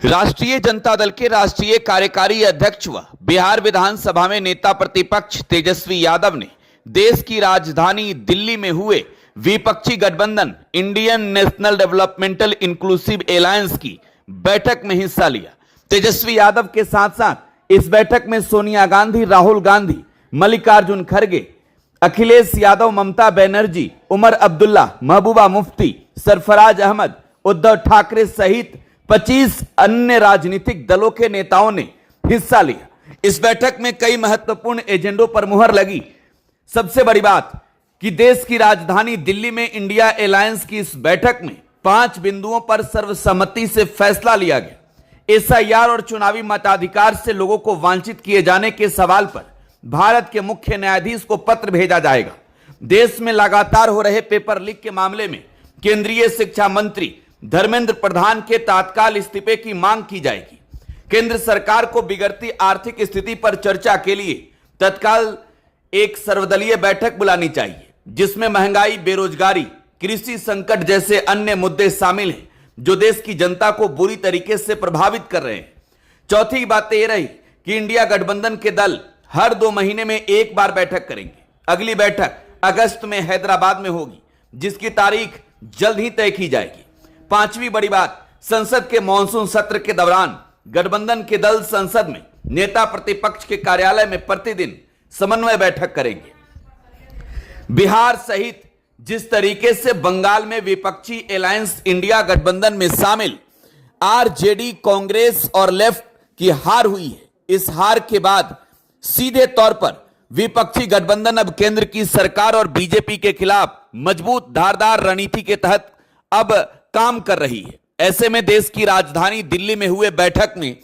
राष्ट्रीय जनता दल के राष्ट्रीय कार्यकारी अध्यक्ष व बिहार विधानसभा में नेता प्रतिपक्ष तेजस्वी यादव ने देश की राजधानी दिल्ली में हुए विपक्षी गठबंधन Indian national developmental inclusive alliance की बैठक में हिस्सा लिया। तेजस्वी यादव के साथ साथ इस बैठक में सोनिया गांधी, राहुल गांधी, मल्लिकार्जुन खड़गे, अखिलेश यादव, ममता बनर्जी, उमर अब्दुल्ला, महबूबा मुफ्ती, सरफराज अहमद, उद्धव ठाकरे सहित 25 अन्य राजनीतिक दलों के नेताओं ने हिस्सा लिया। इस बैठक में कई महत्वपूर्ण एजेंडों पर मुहर लगी। सबसे बड़ी बात कि देश की राजधानी दिल्ली में इंडिया अलायंस की इस बैठक में 5 बिंदुओं पर सर्वसम्मति से फैसला लिया गया। एसआईआर और चुनावी मताधिकार से लोगों को वंचित किए जाने के सवाल पर भारत के मुख्य न्यायाधीश को पत्र भेजा जाएगा। देश में लगातार हो रहे पेपर लीक के मामले में केंद्रीय शिक्षा मंत्री धर्मेंद्र प्रधान के तत्काल इस्तीफे की मांग की जाएगी। केंद्र सरकार को बिगड़ती आर्थिक स्थिति पर चर्चा के लिए तत्काल एक सर्वदलीय बैठक बुलानी चाहिए, जिसमें महंगाई, बेरोजगारी, कृषि संकट जैसे अन्य मुद्दे शामिल हैं जो देश की जनता को बुरी तरीके से प्रभावित कर रहे हैं। चौथी बात यह रही कि इंडिया गठबंधन के दल हर 2 महीने में एक बार बैठक करेंगे। अगली बैठक अगस्त में हैदराबाद में होगी, जिसकी तारीख जल्द ही तय की जाएगी। 5वीं बड़ी बात, संसद के मॉनसून सत्र के दौरान गठबंधन के दल संसद में नेता प्रतिपक्ष के कार्यालय में प्रतिदिन समन्वय बैठक करेंगे। बिहार सहित जिस तरीके से बंगाल में विपक्षी अलायंस इंडिया गठबंधन में शामिल आरजेडी, कांग्रेस और लेफ्ट की हार हुई है, इस हार के बाद सीधे तौर पर विपक्षी गठबंधन अब केंद्र की सरकार और बीजेपी के खिलाफ मजबूत धारदार रणनीति के तहत अब काम कर रही है। ऐसे में देश की राजधानी दिल्ली में हुए बैठक में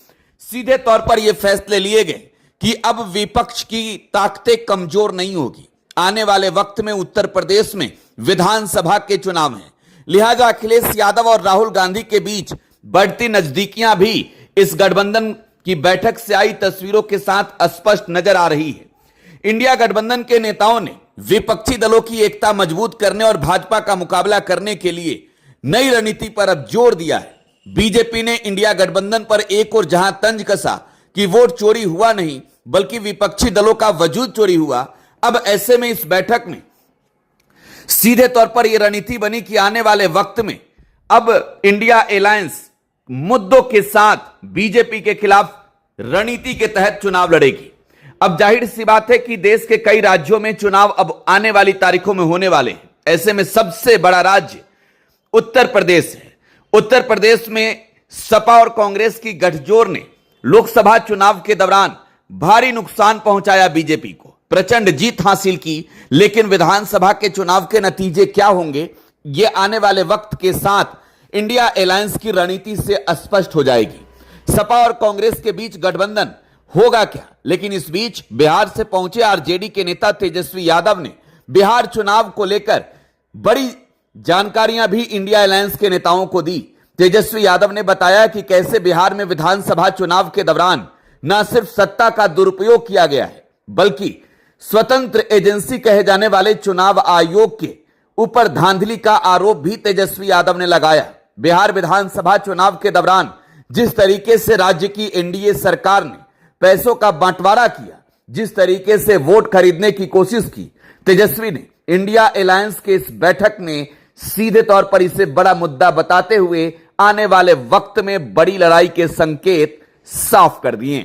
सीधे तौर पर यह फैसले लिए गए कि अब विपक्ष की ताकतें कमजोर नहीं होगी। आने वाले वक्त में उत्तर प्रदेश में विधानसभा के चुनाव हैं, लिहाजा अखिलेश यादव और राहुल गांधी के बीच बढ़ती नजदीकियां भी इस गठबंधन की बैठक से आई तस्वीरों के साथ स्पष्ट नजर आ रही है। इंडिया गठबंधन के नेताओं ने विपक्षी दलों की एकता मजबूत करने और भाजपा का मुकाबला करने के लिए नई रणनीति पर अब जोर दिया है। बीजेपी ने इंडिया गठबंधन पर एक और जहां तंज कसा कि वोट चोरी हुआ नहीं बल्कि विपक्षी दलों का वजूद चोरी हुआ, अब ऐसे में इस बैठक में सीधे तौर पर यह रणनीति बनी कि आने वाले वक्त में अब इंडिया अलायंस मुद्दों के साथ बीजेपी के खिलाफ रणनीति के तहत चुनाव लड़ेगी। अब जाहिर सी बात है कि देश के कई राज्यों में चुनाव अब आने वाली तारीखों में होने वाले हैं। ऐसे में सबसे बड़ा राज्य उत्तर प्रदेश है। उत्तर प्रदेश में सपा और कांग्रेस की गठजोड़ ने लोकसभा चुनाव के दौरान भारी नुकसान पहुंचाया, बीजेपी को प्रचंड जीत हासिल की, लेकिन विधानसभा के चुनाव के नतीजे क्या होंगे ये आने वाले वक्त के साथ इंडिया अलायंस की रणनीति से स्पष्ट हो जाएगी। सपा और कांग्रेस के बीच गठबंधन होगा क्या? लेकिन इस बीच बिहार से पहुंचे आरजेडी के नेता तेजस्वी यादव ने बिहार चुनाव को लेकर बड़ी जानकारियां भी इंडिया अलायंस के नेताओं को दी। तेजस्वी यादव ने बताया कि कैसे बिहार में विधानसभा चुनाव के दौरान न सिर्फ सत्ता का दुरुपयोग किया गया है, बल्कि स्वतंत्र एजेंसी कहे जाने वाले चुनाव आयोग के ऊपर धांधली का आरोप भी तेजस्वी यादव ने लगाया। बिहार विधानसभा चुनाव के दौरान जिस तरीके से राज्य की एनडीए सरकार ने पैसों का बंटवारा किया, जिस तरीके से वोट खरीदने की कोशिश की, तेजस्वी ने इंडिया अलायंस के इस बैठक में सीधे तौर पर इसे बड़ा मुद्दा बताते हुए आने वाले वक्त में बड़ी लड़ाई के संकेत साफ कर दिए।